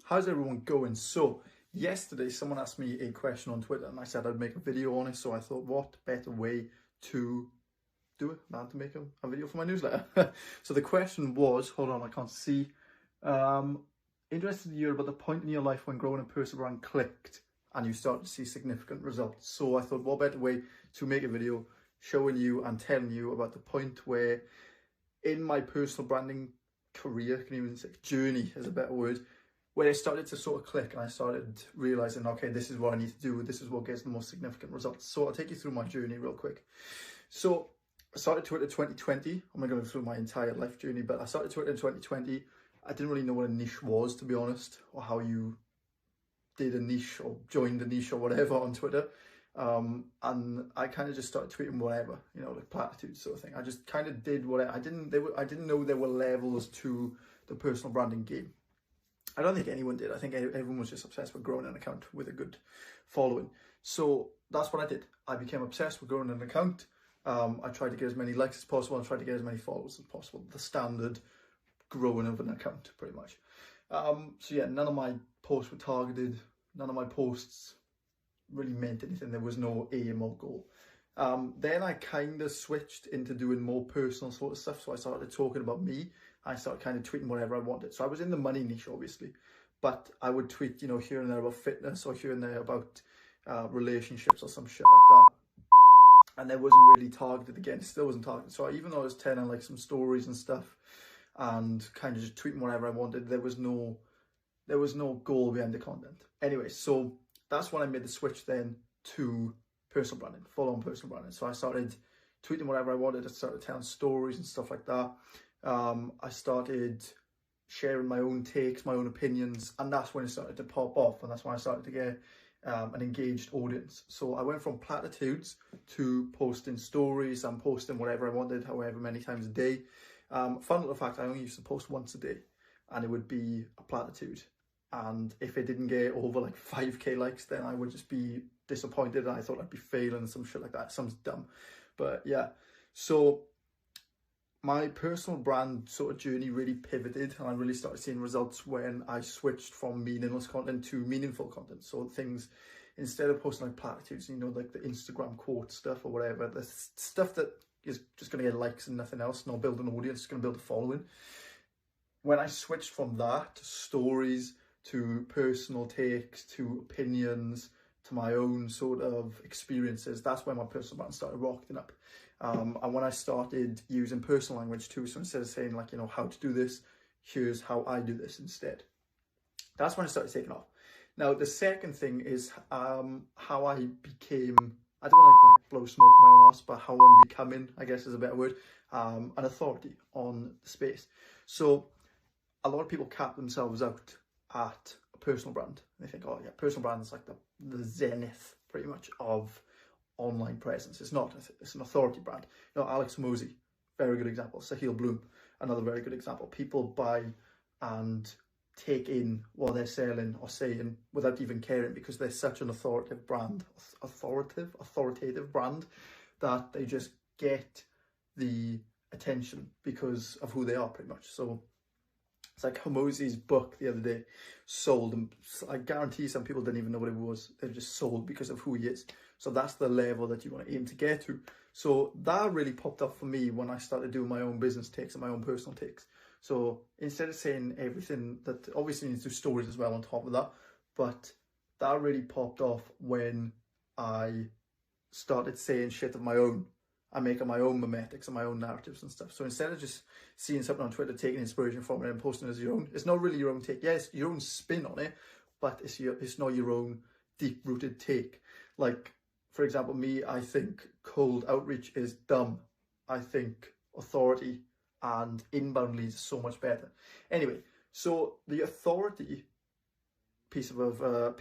How's everyone going? So yesterday someone asked me a question on Twitter and I said I'd make a video on it, so I thought what better way to do it than to make a video for my newsletter. So the question was, hold on, I can't see. Interested to hear about the point in your life when growing and persevering clicked and you start to see significant results. So I thought what better way to make a video showing you and telling you about the point where in my personal branding career, can even say journey is a better word, where it started to sort of click and I started realizing, okay, this is what I need to do. This is what gets the most significant results. So I'll take you through my journey real quick. So I started Twitter 2020. I'm not going to go through my entire life journey, but I started Twitter in 2020. I didn't really know what a niche was, to be honest, or how you did a niche or joined a niche or whatever on Twitter. And I kind of just started tweeting whatever, you know, like platitudes sort of thing. I just kind of did what I didn't know there were levels to the personal branding game. I don't think anyone did. I think everyone was just obsessed with growing an account with a good following. So that's what I did. I became obsessed with growing an account. I tried to get as many likes as possible. I tried to get as many followers as possible. The standard growing of an account, pretty much. So yeah, none of my posts were targeted. None of my posts really meant anything. There was no aim or goal. Then I kind of switched into doing more personal sort of stuff. So I started talking about me. I started kind of tweeting whatever I wanted. So I was in the money niche, obviously, but I would tweet, you know, here and there about fitness or here and there about relationships or some shit like that. And there wasn't really targeted again. It still wasn't targeted. So even though I was telling like some stories and stuff and kind of just tweeting whatever I wanted, there was no goal behind the content. Anyway, so that's when I made the switch then to personal branding, full-on personal branding. So I started tweeting whatever I wanted. I started telling stories and stuff like that. I started sharing my own takes, my own opinions, and that's when it started to pop off, and that's when I started to get an engaged audience. So I went from platitudes to posting stories and posting whatever I wanted, however many times a day. Fun little fact, I only used to post once a day, and it would be a platitude. And if it didn't get over like 5k likes, then I would just be disappointed and I thought I'd be failing some shit like that. It sounds dumb, but yeah. So my personal brand sort of journey really pivoted and I really started seeing results when I switched from meaningless content to meaningful content. So things, instead of posting like platitudes, you know, like the Instagram quote stuff or whatever, the stuff that is just going to get likes and nothing else, not build an audience, it's going to build a following. When I switched from that to stories, to personal takes, to opinions, to my own sort of experiences, that's when my personal brand started rocketing up. And when I started using personal language too, so instead of saying like, you know, how to do this, here's how I do this instead. That's when it started taking off. Now, the second thing is how I became, I don't want to like blow smoke in my own ass, but how I'm becoming, I guess is a better word, an authority on the space. So a lot of people cap themselves out at a personal brand. They think, oh yeah, personal brand is like the zenith pretty much of online presence. It's not. It's an authority brand. You know, Alex Mosey, very good example. Sahil Bloom, another very good example. People buy and take in what they're selling or saying without even caring because they're such an authoritative brand that they just get the attention because of who they are pretty much. So it's like Mosey's book the other day sold, and I guarantee some people didn't even know what it was. They just sold because of who he is. So that's the level that you want to aim to get to. So that really popped up for me when I started doing my own business takes and my own personal takes. So instead of saying everything, that obviously needs to do stories as well on top of that, but that really popped off when I started saying shit of my own. I make up my own memetics and my own narratives and stuff. So instead of just seeing something on Twitter, taking inspiration from it and posting it as your own, it's not really your own take. Yeah, it's your own spin on it, but it's not your own deep-rooted take. Like, for example, me, I think cold outreach is dumb. I think authority and inbound leads is so much better. Anyway, so the authority piece of the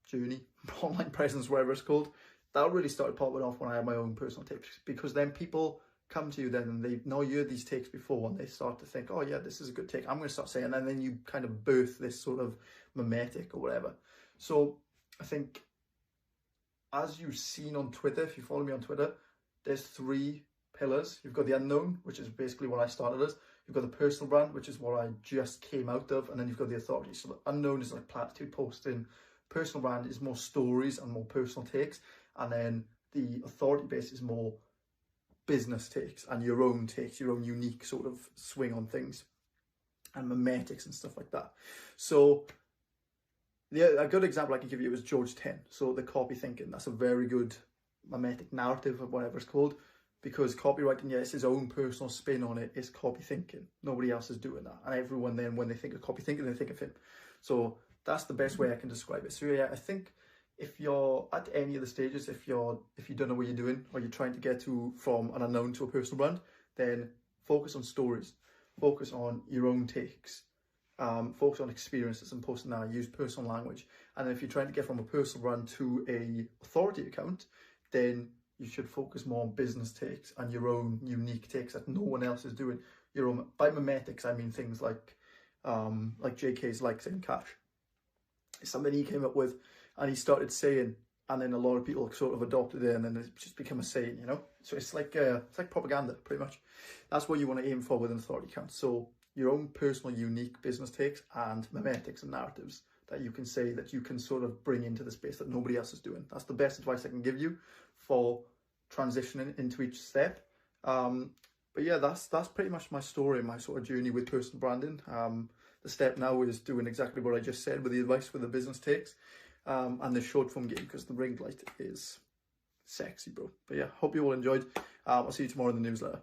journey, online presence, whatever it's called, that really started popping off when I had my own personal takes, because then people come to you then and they know you had these takes before and they start to think, oh yeah, this is a good take, I'm going to start saying, and then you kind of birth this sort of mimetic or whatever. So I think, as you've seen on Twitter, if you follow me on Twitter, there's 3 pillars. You've got the unknown, which is basically what I started as. You've got the personal brand, which is what I just came out of, and then you've got the authority. So the unknown is like platitude posting. Personal brand is more stories and more personal takes, and then the authority base is more business takes and your own takes, your own unique sort of swing on things, and memetics and stuff like that. So a good example I can give you is George 10. So the copy thinking, that's a very good memetic narrative or whatever it's called, because copywriting, yeah, it's his own personal spin on it, is copy thinking. Nobody else is doing that. And everyone then, when they think of copy thinking, they think of him. So that's the best way I can describe it. So yeah, I think if you're at any of the stages, if you don't know what you're doing, or you're trying to get from an unknown to a personal brand, then focus on stories, focus on your own takes, focus on experiences and posting that, use personal language. And then if you're trying to get from a personal brand to a authority account, then you should focus more on business takes and your own unique takes that no one else is doing. Your own, by memetics, I mean things like JK's like saying cash. It's something he came up with and he started saying, and then a lot of people sort of adopted it, and then it's just become a saying, you know? So it's like propaganda, pretty much. That's what you want to aim for with an authority account. So your own personal, unique business takes and memetics and narratives that you can say, that you can sort of bring into the space that nobody else is doing. That's the best advice I can give you for transitioning into each step. But yeah, that's pretty much my story, my sort of journey with personal branding. The step now is doing exactly what I just said with the advice with the business takes, and the short form game, because the ring light is sexy, bro. But yeah, hope you all enjoyed. I'll see you tomorrow in the newsletter.